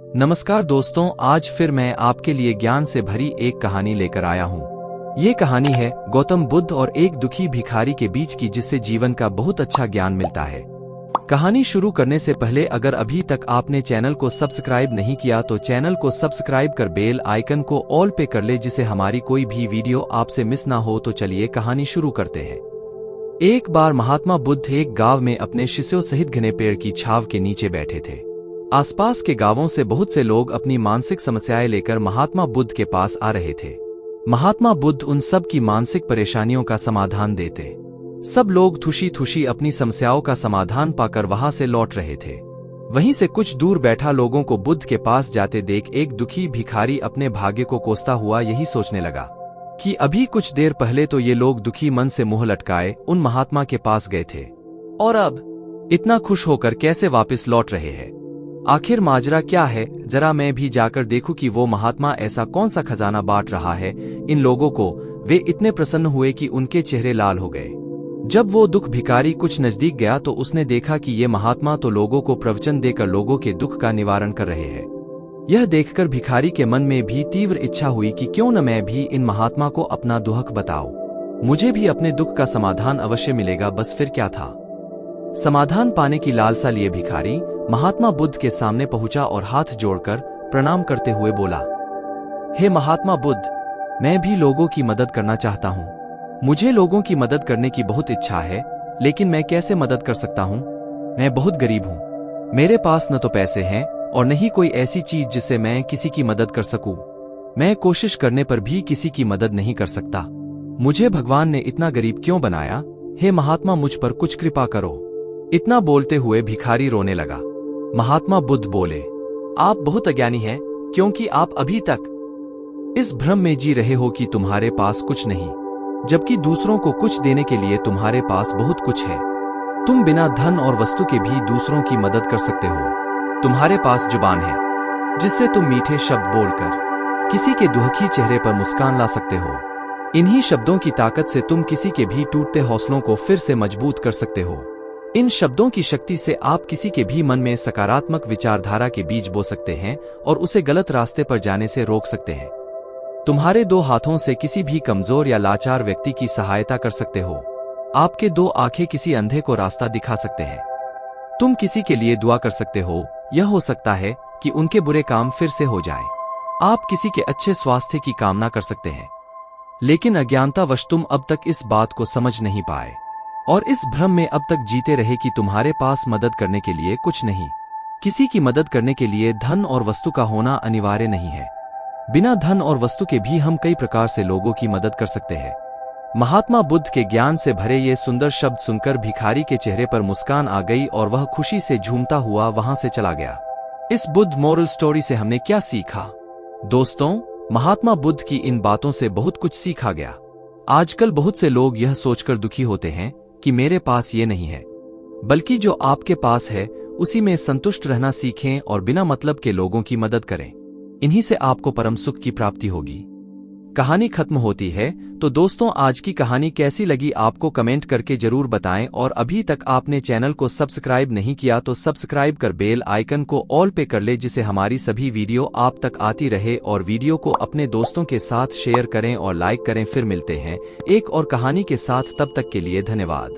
नमस्कार दोस्तों, आज फिर मैं आपके लिए ज्ञान से भरी एक कहानी लेकर आया हूँ। ये कहानी है गौतम बुद्ध और एक दुखी भिखारी के बीच की, जिससे जीवन का बहुत अच्छा ज्ञान मिलता है। कहानी शुरू करने से पहले अगर अभी तक आपने चैनल को सब्सक्राइब नहीं किया तो चैनल को सब्सक्राइब कर बेल आइकन को ऑल पे कर ले, जिससे हमारी कोई भी वीडियो आपसे मिस ना हो। तो चलिए कहानी शुरू करते हैं। एक बार महात्मा बुद्ध एक गांव में अपने शिष्यों सहित घने पेड़ की छांव के नीचे बैठे थे। आसपास के गांवों से बहुत से लोग अपनी मानसिक समस्याएं लेकर महात्मा बुद्ध के पास आ रहे थे। महात्मा बुद्ध उन सब की मानसिक परेशानियों का समाधान देते। सब लोग खुशी अपनी समस्याओं का समाधान पाकर वहां से लौट रहे थे। वहीं से कुछ दूर बैठा लोगों को बुद्ध के पास जाते देख एक दुखी भिखारी अपने भाग्य को कोसता हुआ यही सोचने लगा कि अभी कुछ देर पहले तो ये लोग दुखी मन से मुंह लटकाए उन महात्मा के पास गए थे, और अब इतना खुश होकर कैसे वापस लौट रहे हैं। आखिर माजरा क्या है? जरा मैं भी जाकर देखूं कि वो महात्मा ऐसा कौन सा खजाना बांट रहा है इन लोगों को। वे इतने प्रसन्न हुए कि उनके चेहरे लाल हो गए। जब वो दुख भिखारी कुछ नजदीक गया तो उसने देखा कि ये महात्मा तो लोगों को प्रवचन देकर लोगों के दुख का निवारण कर रहे हैं। यह देखकर भिखारी के मन में भी तीव्र इच्छा हुई कि क्यों न मैं भी इन महात्मा को अपना दुख बताऊं। मुझे भी अपने दुख का समाधान अवश्य मिलेगा। बस फिर क्या था, समाधान पाने की लालसा लिए भिखारी महात्मा बुद्ध के सामने पहुंचा और हाथ जोड़कर प्रणाम करते हुए बोला, हे महात्मा बुद्ध, मैं भी लोगों की मदद करना चाहता हूं। मुझे लोगों की मदद करने की बहुत इच्छा है, लेकिन मैं कैसे मदद कर सकता हूं? मैं बहुत गरीब हूं। मेरे पास न तो पैसे हैं और न ही कोई ऐसी चीज जिससे मैं किसी की मदद कर सकूं। मैं कोशिश करने पर भी किसी की मदद नहीं कर सकता। मुझे भगवान ने इतना गरीब क्यों बनाया? हे महात्मा, मुझ पर कुछ कृपा करो। इतना बोलते हुए भिखारी रोने लगा। महात्मा बुद्ध बोले, आप बहुत अज्ञानी हैं, क्योंकि आप अभी तक इस भ्रम में जी रहे हो कि तुम्हारे पास कुछ नहीं, जबकि दूसरों को कुछ देने के लिए तुम्हारे पास बहुत कुछ है। तुम बिना धन और वस्तु के भी दूसरों की मदद कर सकते हो। तुम्हारे पास जुबान है, जिससे तुम मीठे शब्द बोलकर किसी के दुखी चेहरे पर मुस्कान ला सकते हो। इन्हीं शब्दों की ताकत से तुम किसी के भी टूटते हौसलों को फिर से मजबूत कर सकते हो। इन शब्दों की शक्ति से आप किसी के भी मन में सकारात्मक विचारधारा के बीज बो सकते हैं और उसे गलत रास्ते पर जाने से रोक सकते हैं। तुम्हारे दो हाथों से किसी भी कमजोर या लाचार व्यक्ति की सहायता कर सकते हो। आपके दो आंखें किसी अंधे को रास्ता दिखा सकते हैं। तुम किसी के लिए दुआ कर सकते हो। यह हो सकता है कि उनके बुरे काम फिर से हो जाए। आप किसी के अच्छे स्वास्थ्य की कामना कर सकते हैं, लेकिन अज्ञानतावश तुम अब तक इस बात को समझ नहीं पाए और इस भ्रम में अब तक जीते रहे कि तुम्हारे पास मदद करने के लिए कुछ नहीं। किसी की मदद करने के लिए धन और वस्तु का होना अनिवार्य नहीं है। बिना धन और वस्तु के भी हम कई प्रकार से लोगों की मदद कर सकते हैं। महात्मा बुद्ध के ज्ञान से भरे ये सुंदर शब्द सुनकर भिखारी के चेहरे पर मुस्कान आ गई और वह खुशी से झूमता हुआ वहां से चला गया। इस बुद्ध मोरल स्टोरी से हमने क्या सीखा? दोस्तों, महात्मा बुद्ध की इन बातों से बहुत कुछ सीखा गया। आजकल बहुत से लोग यह सोचकर दुखी होते हैं कि मेरे पास ये नहीं है, बल्कि जो आपके पास है उसी में संतुष्ट रहना सीखें और बिना मतलब के लोगों की मदद करें। इन्हीं से आपको परम सुख की प्राप्ति होगी। कहानी खत्म होती है। तो दोस्तों, आज की कहानी कैसी लगी आपको कमेंट करके जरूर बताएं, और अभी तक आपने चैनल को सब्सक्राइब नहीं किया तो सब्सक्राइब कर बेल आइकन को ऑल पे कर ले, जिससे हमारी सभी वीडियो आप तक आती रहे। और वीडियो को अपने दोस्तों के साथ शेयर करें और लाइक करें। फिर मिलते हैं एक और कहानी के साथ, तब तक के लिए धन्यवाद।